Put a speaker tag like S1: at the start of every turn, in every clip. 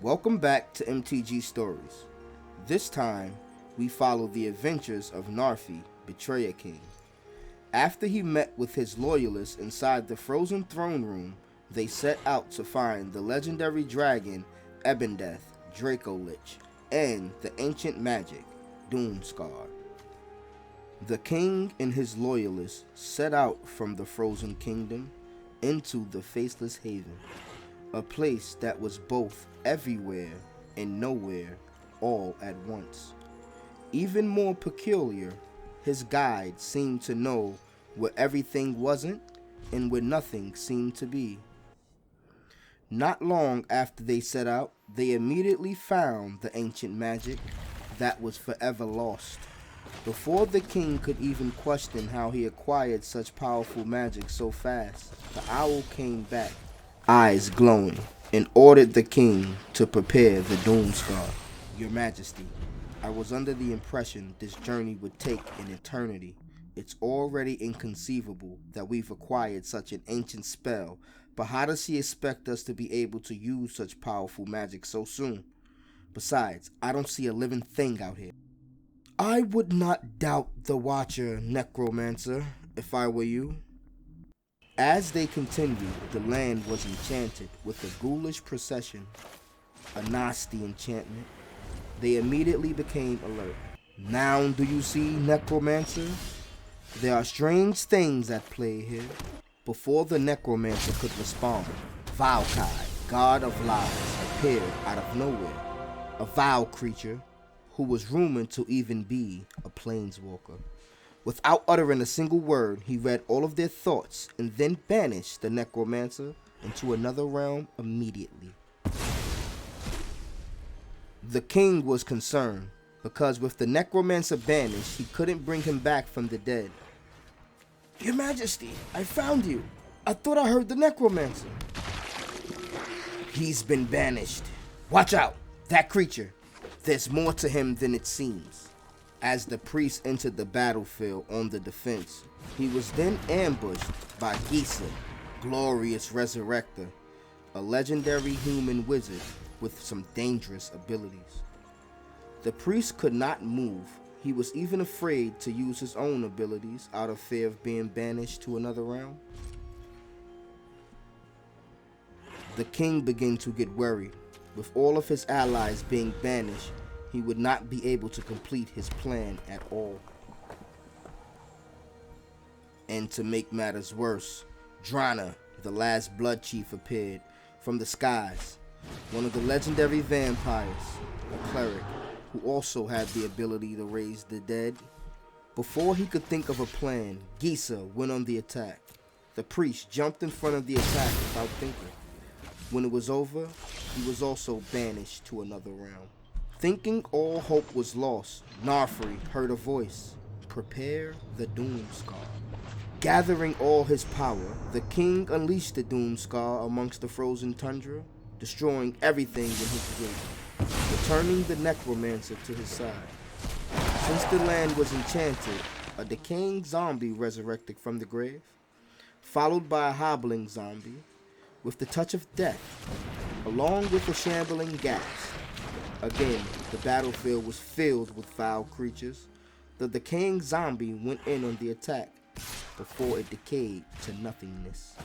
S1: Welcome back to MTG Stories. This time, we follow the adventures of Narfi, Betrayer King. After he met with his loyalists inside the frozen throne room, they set out to find the legendary dragon Ebendeth, Dracolich, and the ancient magic, Doomscar. The king and his loyalists set out from the frozen kingdom into the faceless haven, a place that was both everywhere and nowhere all at once. Even more peculiar, his guide seemed to know where everything wasn't and where nothing seemed to be. Not long after they set out, they immediately found the ancient magic that was forever lost. Before the king could even question how he acquired such powerful magic so fast, the owl came back, eyes glowing, and ordered the king to prepare the Doomscar. Your Majesty, I was under the impression this journey would take an eternity. It's already inconceivable that we've acquired such an ancient spell, but how does he expect us to be able to use such powerful magic so soon? Besides, I don't see a living thing out here. I would not doubt the Watcher, Necromancer, if I were you. As they continued, the land was enchanted with a ghoulish procession, a nasty enchantment. They immediately became alert. Now do you see, Necromancer? There are strange things at play here. Before the Necromancer could respond, Valkai, god of lies, appeared out of nowhere. A vile creature who was rumored to even be a planeswalker. Without uttering a single word, he read all of their thoughts and then banished the Necromancer into another realm immediately. The king was concerned, because with the Necromancer banished, he couldn't bring him back from the dead. Your Majesty, I found you. I thought I heard the Necromancer. He's been banished. Watch out, that creature. There's more to him than it seems. As the priest entered the battlefield on the defense, he was then ambushed by Gisa, Glorious Resurrector, a legendary human wizard with some dangerous abilities. The priest could not move. He was even afraid to use his own abilities out of fear of being banished to another realm. The king began to get worried. With all of his allies being banished, he would not be able to complete his plan at all. And to make matters worse, Drana, the last blood chief, appeared from the skies, one of the legendary vampires, a cleric, who also had the ability to raise the dead. Before he could think of a plan, Gisa went on the attack. The priest jumped in front of the attack without thinking. When it was over, he was also banished to another realm. Thinking all hope was lost, Narfi heard a voice. Prepare the Doomscar. Gathering all his power, the king unleashed the Doomscar amongst the frozen tundra, destroying everything in his wake, returning the Necromancer to his side. Since the land was enchanted, a decaying zombie resurrected from the grave, followed by a hobbling zombie, with the touch of death, along with a shambling ghast. Again, the battlefield was filled with foul creatures. The decaying zombie went in on the attack before it decayed to nothingness.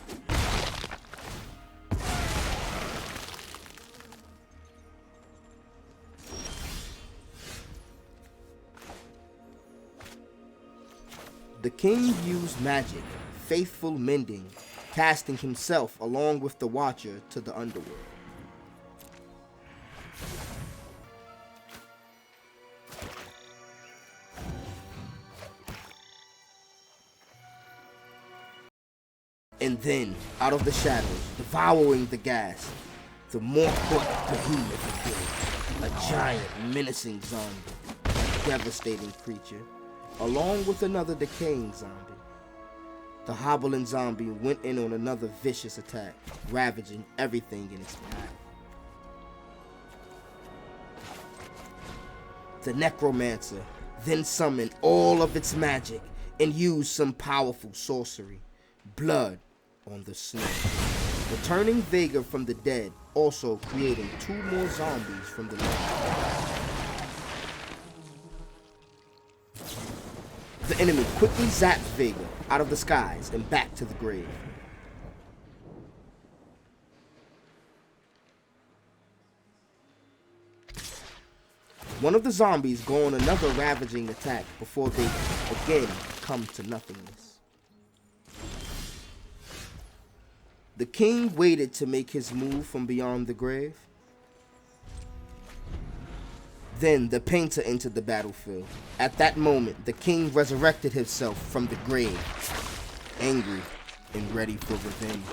S1: The king used magic, faithful mending, casting himself along with the Watcher to the underworld. And then, out of the shadows, devouring the ghast, the Morkut Behemoth appeared, a giant, menacing zombie, a devastating creature, along with another decaying zombie. The hobbling zombie went in on another vicious attack, ravaging everything in its path. The Necromancer then summoned all of its magic and used some powerful sorcery. Blood on the snow. Returning Vega from the dead, also creating 2 more zombies from the land. The enemy quickly zaps Vega out of the skies and back to the grave. One of the zombies go on another ravaging attack before they again come to nothingness. The king waited to make his move from beyond the grave. Then the painter entered the battlefield. At that moment, the king resurrected himself from the grave, angry and ready for revenge.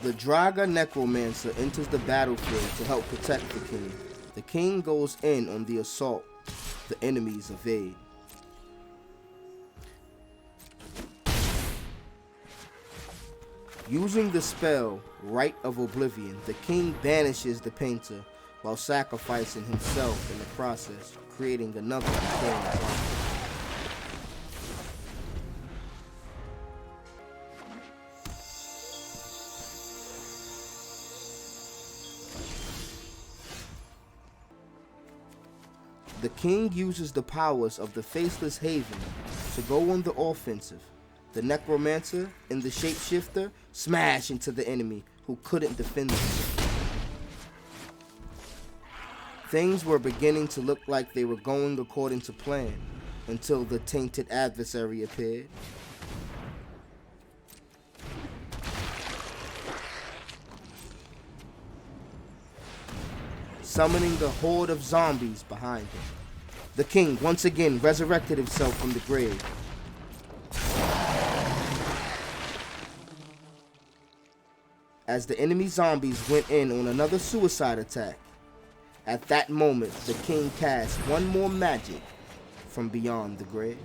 S1: The Draga Necromancer enters the battlefield to help protect the king. The king goes in on the assault. The enemies evade. Using the spell Rite of Oblivion, the king banishes the painter while sacrificing himself in the process, creating another decaying body. The king uses the powers of the Faceless Haven to go on the offensive. The Necromancer and the Shapeshifter smash into the enemy who couldn't defend themselves. Things were beginning to look like they were going according to plan until the tainted adversary appeared. Summoning the horde of zombies behind him. The king once again resurrected himself from the grave. As the enemy zombies went in on another suicide attack. At that moment, the king cast one more magic from beyond the grave.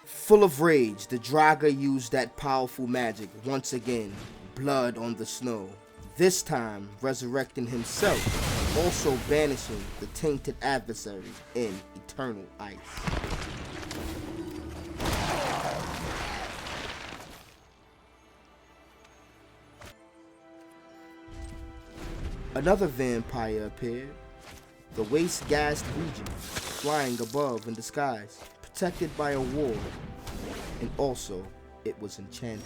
S1: Full of rage, the Draga used that powerful magic once again, blood on the snow. This time, resurrecting himself, also banishing the tainted adversary in eternal ice. Another vampire appeared, the waste-gassed region, flying above in the skies, protected by a wall, and also it was enchanted.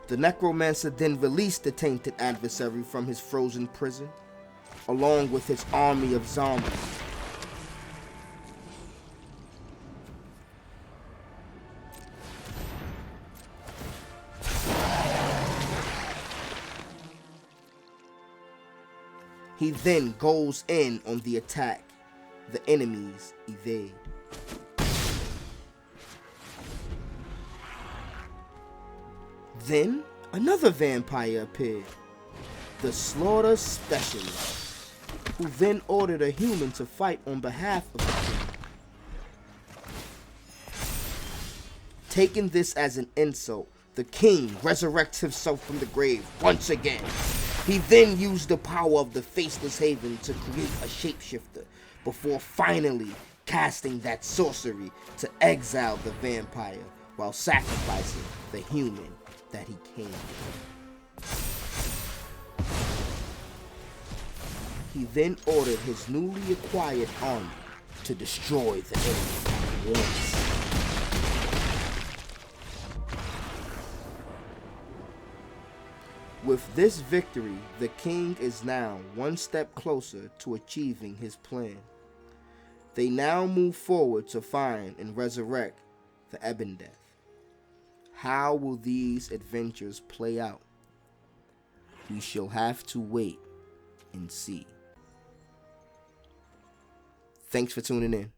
S1: The Necromancer then released the tainted adversary from his frozen prison, along with his army of zombies. He then goes in on the attack. The enemies evade. Then another vampire appeared, the Slaughter Specialist, who then ordered a human to fight on behalf of the king. Taking this as an insult, the king resurrects himself from the grave once again. He then used the power of the Faceless Haven to create a shapeshifter before finally casting that sorcery to exile the vampire while sacrificing the human that he came. He then ordered his newly acquired army to destroy the enemy once. With this victory, the king is now one step closer to achieving his plan. They now move forward to find and resurrect the Ebondeath. How will these adventures play out? We shall have to wait and see. Thanks for tuning in.